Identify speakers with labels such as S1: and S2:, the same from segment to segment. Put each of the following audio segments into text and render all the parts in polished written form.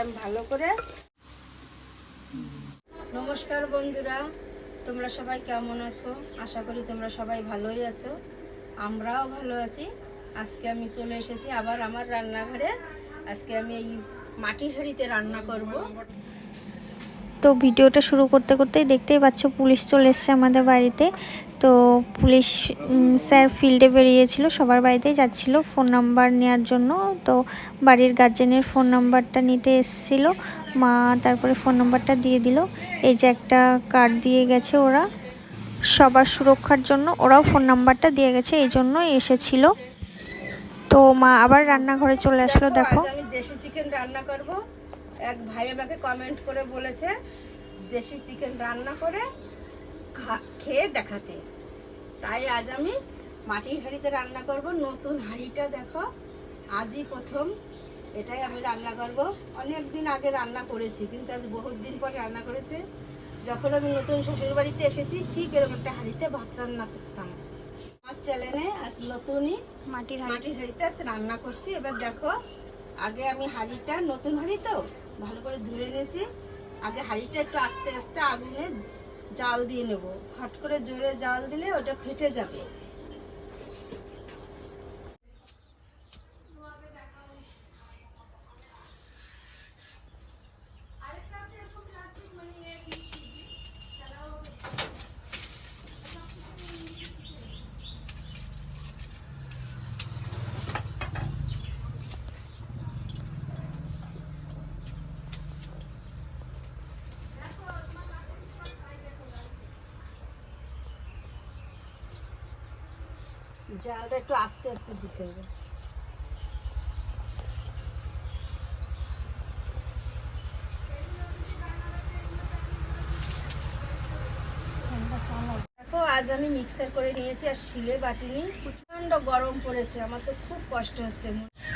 S1: আমি ভালো করে। নমস্কার বন্ধুরা, তোমরা সবাই কেমন আছো? আশা করি তোমরা সবাই ভালোই আছো, আমরাও ভালো আছি। আজকে আমি চলে এসেছি আবার আমার রান্নাঘরে। আজকে আমি এই মাটির হাঁড়িতে রান্না করব।
S2: তো ভিডিওটা শুরু করতে করতেই দেখতেই পাচ্ছ পুলিশ চলে এসছে আমাদের বাড়িতে। তো পুলিশ স্যার ফিল্ডে বেরিয়েছিল, সবার বাড়িতেই যাচ্ছিল ফোন নাম্বার নেওয়ার জন্য। তো বাড়ির গার্জেনের ফোন নাম্বারটা নিতে এসেছিল মা, তারপরে ফোন নাম্বারটা দিয়ে দিল। এই যে একটা কার্ড দিয়ে গেছে ওরা, সবার সুরক্ষার জন্য ওরাও ফোন নাম্বারটা দিয়ে গেছে, এই জন্যই এসেছিল। তো মা আবার রান্নাঘরে চলে আসলো। দেখো
S1: আজ আমি দেশি চিকেন রান্না করব। এক ভাই আমাকে কমেন্ট করে বলেছে দেশি চিকেন রান্না করে খেয়ে দেখাতে, তাই আজ আমি মাটির হাঁড়িতে রান্না করব। নতুন হাঁড়িটা দেখো, আজই প্রথম এটাই আমি রান্না করব। অনেক দিন আগে রান্না করেছি, কিন্তু আজ বহুত দিন পর রান্না করেছে। যখন আমি নতুন শ্বশুর বাড়িতে এসেছি ঠিক এরকম একটা হাঁড়িতে ভাত রান্না করতাম। আমার চ্যানেলে আজ নতুনই মাটির হাঁড়িতে আজ রান্না করছি। এবার দেখো, আগে আমি হাঁড়িটা, নতুন হাঁড়ি তো, ভালো করে ধুয়ে নিয়েছি। আগে হাঁড়িটা একটু আস্তে আস্তে আগুনে জাল দিয়ে নেব। হট করে জোরে জাল দিলে ওটা ফেটে যাবে। জালটা একটু আস্তে আস্তে দিতে হবে। দেখো, আজ আমি মিক্সার করে নিয়েছি আর শিলে বাটিনি। প্রচণ্ড গরম পড়েছে, আমার তো খুব কষ্ট হচ্ছে।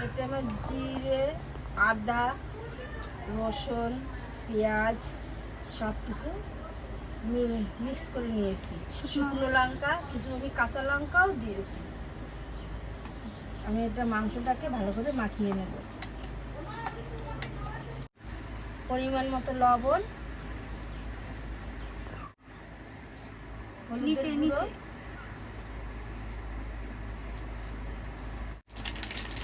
S1: এতে আমার জিরে, আদা, রসুন, পেঁয়াজ সব কিছু মিক্স করে নিয়েছি। শুকনো লঙ্কা, কিছু আমি কাঁচা লঙ্কাও দিয়েছি। আমি এটা মাংসটাকে ভালো করে মাখিয়ে নেব। পরিমাণ মতো লবণ, হলুদের গুঁড়ো,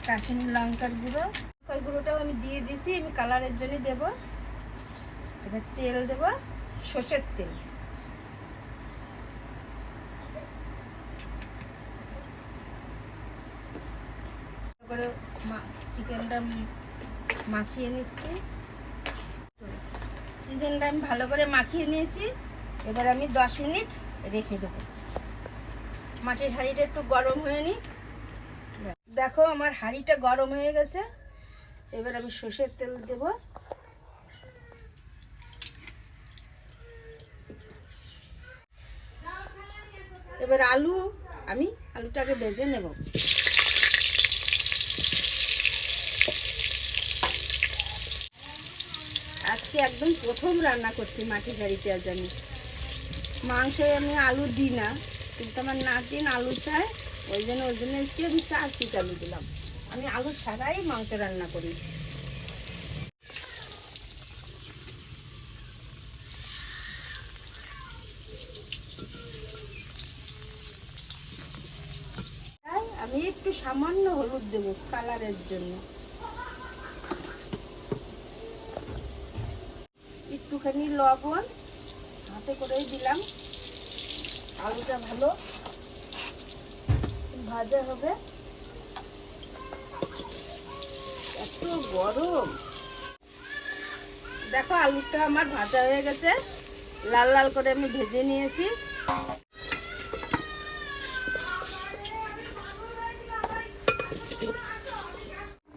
S1: কাশ্মীরি লঙ্কার গুঁড়ো। লঙ্কার গুঁড়োটাও আমি দিয়ে দিয়েছি, আমি কালারের জন্য দেব। এবার তেল দেব, সর্ষের তেল। করে চিকেনটা মাখিয়ে নিচ্ছি। চিকেনটা আমি ভালো করে মাখিয়ে নিয়েছি। এবার আমি 10 মিনিট রেখে দেবো। মাটির হাঁড়িটা একটু গরম হয়ে নি। দেখো, আমার হাঁড়িটা গরম হয়ে গেছে। এবার আমি সর্ষের তেল দেব। এবার আমি আলুটাকে ভেজে নেব। আজকে একদম প্রথম রান্না করছি মাটির হাঁড়িতে। আজ আমি মাংসে আমি আলু দিই না, কিন্তু আমার নাতিন আলু চায়, ওই জন্য আমি 4 পিস আলু দিলাম। আমি আলু ছাড়াই মাংস রান্না করি। আমি একটু সামান্য হলুদ দেব কালারের জন্য, একটুখানি লবণ হাতে করেই দিলাম। আলুটা ভালো ভাজা হবে। এত গরম। দেখো, আলুটা আমার ভাজা হয়ে গেছে, লাল লাল করে আমি ভেজে নিয়েছি।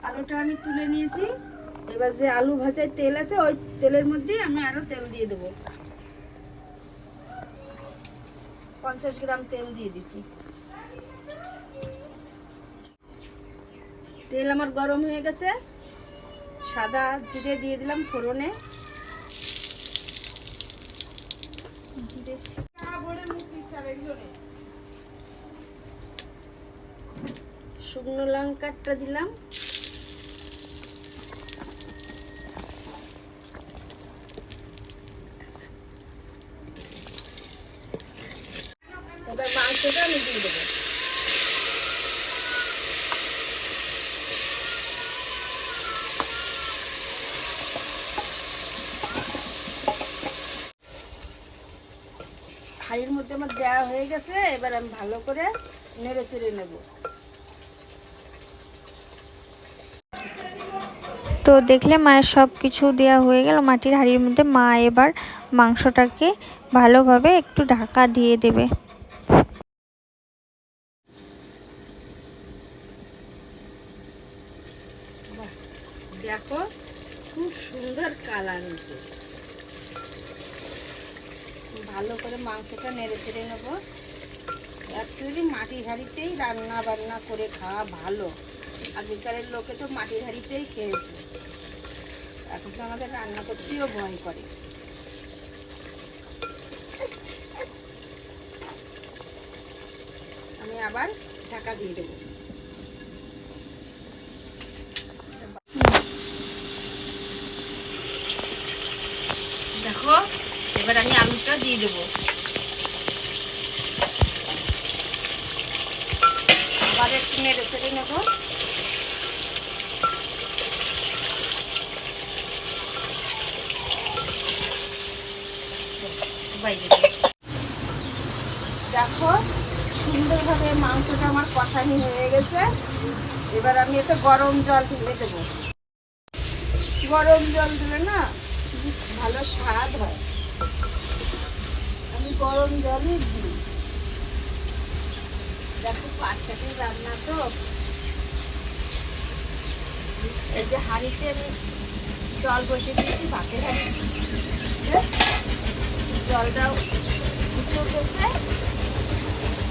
S1: আলুটা আমি তুলে নিয়েছি। এবার যে আলু ভাজার তেল আছে, ওই তেলের মধ্যে আমি আরো তেল দিয়ে দেবো। 50 গ্রাম তেল দিয়ে দিছি। তেল আমার গরম হয়ে গেছে। সাদা জিরে দিয়ে দিলাম ফোড়নে। শুকনো লঙ্কাটা দিলাম। হাঁড়ির মধ্যে আমার দেওয়া হয়ে গেছে। এবার আমি ভালো করে নেড়ে চেড়ে নেব।
S2: তো দেখলে মায়ের সব কিছু দেওয়া হয়ে গেল মাটির হাঁড়ির মধ্যে। মা এবার মাংসটাকে ভালোভাবে একটু ঢাকা দিয়ে দেবে।
S1: দেখো খুব সুন্দর কালার হয়েছে। ভালো করে মাংসটা নেড়ে চেড়ে নেবো। অ্যাকচুয়ালি মাটির হাঁড়িতেই রান্না বান্না করে খাওয়া ভালো। আগেকারের লোকে তো মাটির হাঁড়িতেই খেয়েছে, এখন তো আমাদের রান্না করতেও ভয় করে। আমি আবার ঢাকা দিয়ে দেবো। দেখো এবার আমি আলুটা দিয়ে দেবো। আবার একটু নেড়ে চেড়ে নেবো। দেখো সুন্দরভাবে মাংসটা আমার কষানি হয়ে গেছে। এবার আমি এতে গরম জল ঢেলে দেবো। গরম জল দিলে না ভালো স্বাদ হয়। আমি গরম জলই দিই। দেখো পাটকাঠি রান্না তো, এই যে হাঁড়িতে আমি জল বসিয়ে দিয়েছি, ভাতের হাঁড়ি। জলটাও ফুটে গেছে।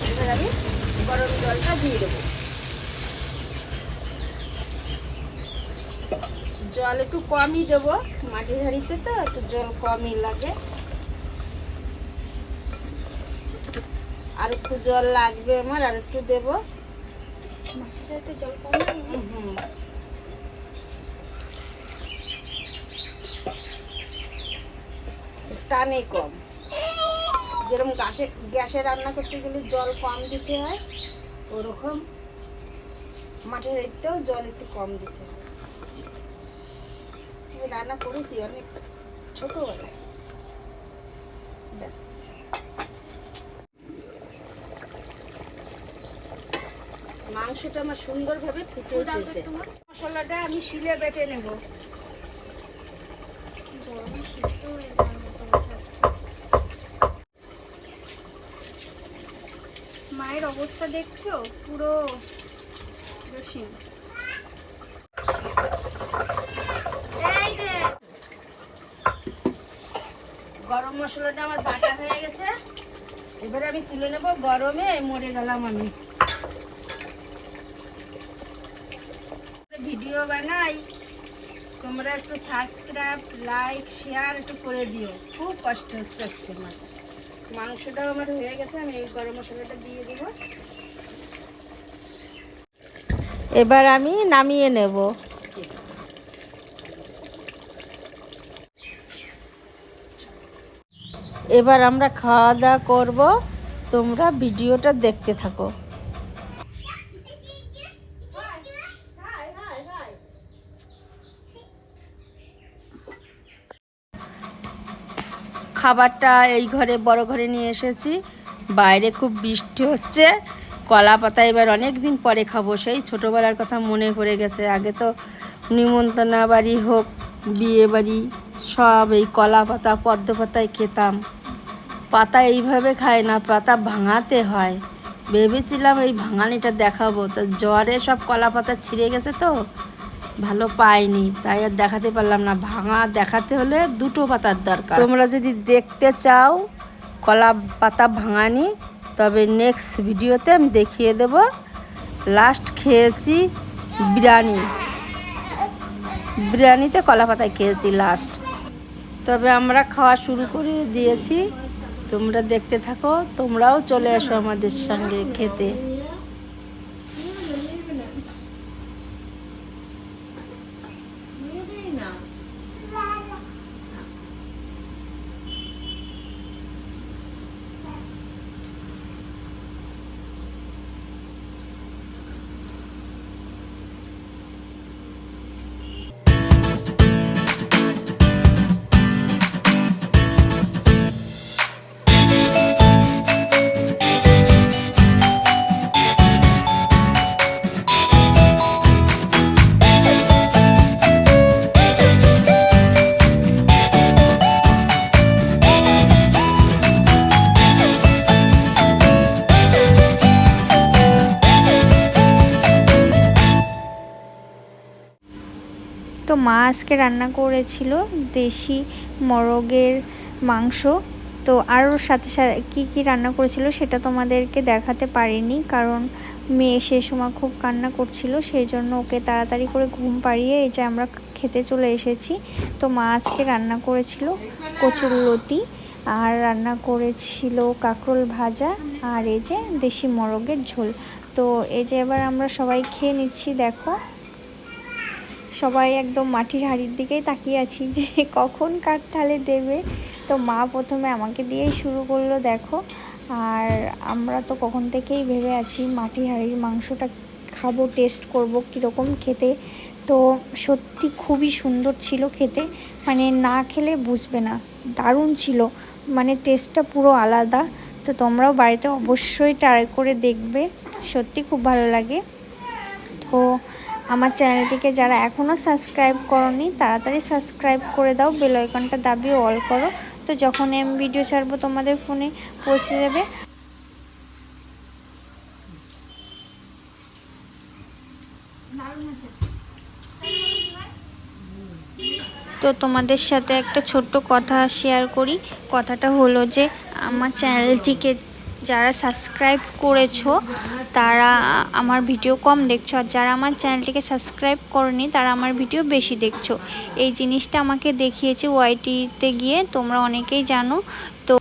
S1: এবার আমি গরম জলটা দিয়ে দেবো। জল একটু কমই দেবো, মাটির হাঁড়িতে তো একটু জল কমই লাগে। আর একটু জল লাগবে আমার, আর একটু দেবো। জল কম টানে কম। যেরকম গ্যাসে রান্না করতে গেলে জল কম দিতে হয়, ওরকম মাটির হাঁড়িতেও জল একটু কম দিতে হয়। আমি রান্না করেছি অনেক ছোটবেলায়। ব্যাস মাংসটা আমার সুন্দরভাবে ফুটে উঠেছে। মশলাটা আমি শিলে বেটে নেব।
S2: মায়ের অবস্থা দেখছো পুরো রসিন।
S1: গরম মশলাটা আমার বাটা হয়ে গেছে। এবারে আমি তুলে নেব। গরমে মরে গেলাম আমি। ভিডিও বানাই, তোমরা একটু সাবস্ক্রাইব লাইক শেয়ার একটু করে দিও। খুব কষ্ট হচ্ছে আজকে আমার। মাংসটাও আমার হয়ে গেছে। আমি এই গরম মশলাটা দিয়ে দেবো।
S3: এবার আমি নামিয়ে নেব। এবার আমরা খাওয়া দাওয়া করব, তোমরা ভিডিওটা দেখতে থাকো। খাবারটা এই ঘরে বড় ঘরে নিয়ে এসেছি। বাইরে খুব বৃষ্টি হচ্ছে। কলা পাতা এবার অনেক দিন পরে খাবো। সেই ছোটোবেলার কথা মনে পড়ে গেছে। আগে তো নিমন্ত্রণা বাড়ি হোক, বিয়ে বাড়ি, সব এই কলা পাতা পদ্ম পাতায় খেতাম। পাতা এইভাবে খায় না, পাতা ভাঙাতে হয়। ভেবেছিলাম এই ভাঙানিটা দেখাবো, তো জ্বরে সব কলা পাতা ছিঁড়ে গেছে তো ভালো পাইনি, তাই আর দেখাতে পারলাম না। ভাঙা দেখাতে হলে দুটো পাতার দরকার। তোমরা যদি দেখতে চাও কলা পাতা ভাঙানি, তবে নেক্সট ভিডিওতে আমি দেখিয়ে দেব। লাস্ট খেয়েছি বিরিয়ানিতে কলা পাতায় খেয়েছি লাস্ট। তবে আমরা খাওয়া শুরু করে দিয়েছি, তোমরা দেখতে থাকো। তোমরাও চলে এসো আমাদের সঙ্গে খেতে।
S2: মা আজকে রান্না করেছিল দেশি মোরগের মাংস। তো আরও সাথে সাথে কী রান্না করেছিল সেটা তোমাদেরকে দেখাতে পারিনি, কারণ মেয়ে সে সময় খুব কান্না করছিল, সেই জন্য ওকে তাড়াতাড়ি করে ঘুম পাড়িয়ে এই যে আমরা খেতে চলে এসেছি। তো মা আজকে রান্না করেছিল কচুরলতি, আর রান্না করেছিল কাঁকরোল ভাজা, আর এই যে দেশি মোরগের ঝোল। তো এই যে এবার আমরা সবাই খেয়ে নিচ্ছি। দেখো সবাই একদম মাটির হাঁড়ির দিকেই তাকিয়ে আছি যে কখন কার থালে দেবে। তো মা প্রথমে আমাকে দিয়েই শুরু করলো দেখো, আর আমরা তো কখন থেকেই ভেবে আছি মাটির হাঁড়ির মাংসটা খাবো, টেস্ট করব কীরকম খেতে। তো সত্যি খুবই সুন্দর ছিল খেতে, মানে না খেলে বুঝবে না, দারুণ ছিল, মানে টেস্টটা পুরো আলাদা। তো তোমরাও বাড়িতে অবশ্যই ট্রাই করে দেখবে, সত্যি খুব ভালো লাগে। তো আমার চ্যানেলটিকে যারা এখনও সাবস্ক্রাইব করনি তাড়াতাড়ি সাবস্ক্রাইব করে দাও, বেল আইকনটা দাবিয়ে অল করো, তো যখন আমি ভিডিও ছাড়বো তোমাদের ফোনে পৌঁছে যাবে। তো তোমাদের সাথে একটা ছোট্ট কথা শেয়ার করি। কথাটা হলো যে আমার চ্যানেলটিকে যারা সাবস্ক্রাইব করেছো তারা আমার ভিডিও কম দেখছো, আর যারা আমার চ্যানেলটিকে সাবস্ক্রাইব করনি তারা আমার ভিডিও বেশি দেখছো। এই জিনিসটা আমাকে দেখিয়েছে ওয়াইটিতে গিয়ে, তোমরা অনেকেই জানো। তো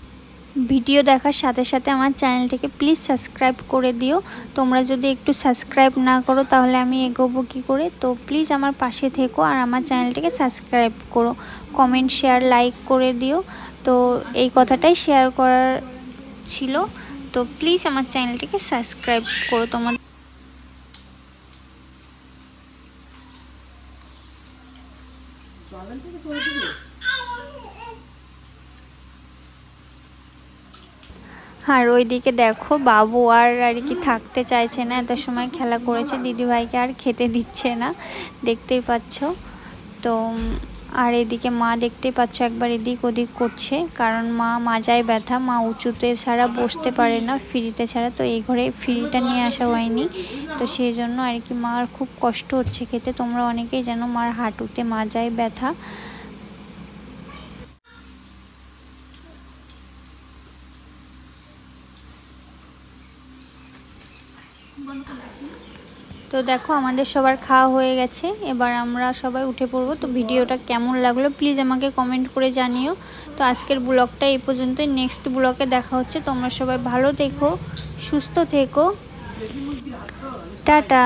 S2: ভিডিও দেখার সাথে সাথে আমার চ্যানেলটিকে প্লিজ সাবস্ক্রাইব করে দিও। তোমরা যদি একটু সাবস্ক্রাইব না করো তাহলে আমি এগোবো কী করে? তো প্লিজ আমার পাশে থেকো আর আমার চ্যানেলটিকে সাবস্ক্রাইব করো, কমেন্ট শেয়ার লাইক করে দিও। তো এই কথাটাই শেয়ার করার ছিল। তো প্লিজ আমার চ্যানেলটিকে সাবস্ক্রাইব করো। তোমাদের আর ওইদিকে দেখো বাবু আর কি থাকতে চাইছে না, এত সময় খেলা করেছে, দিদিভাইকে আর খেতে দিচ্ছে না, দেখতেই পাচ্ছ। তো আর এদিকে মা দেখতেই পাচ্ছ একবার এদিক ওদিক করছে, কারণ মা মাজায় ব্যথা, মা উঁচুতে ছাড়া বসতে পারে না, ফ্রিতে ছাড়া। তো এই ঘরে ফ্রিটা নিয়ে আসা হয়নি, তো সেই জন্য আর কি মার খুব কষ্ট হচ্ছে খেতে। তোমরা অনেকেই জানো মার হাঁটুতে মাজায় ব্যথা। তো দেখো আমাদের সবার খাওয়া হয়ে গেছে, এবার আমরা সবাই উঠে পড়বো। তো ভিডিওটা কেমন লাগলো প্লিজ আমাকে কমেন্ট করে জানিও। তো আজকের ব্লগটা এই পর্যন্তই, নেক্সট ব্লগে দেখা হচ্ছে। তোমরা সবাই ভালো থেকো, সুস্থ থেকো, টাটা।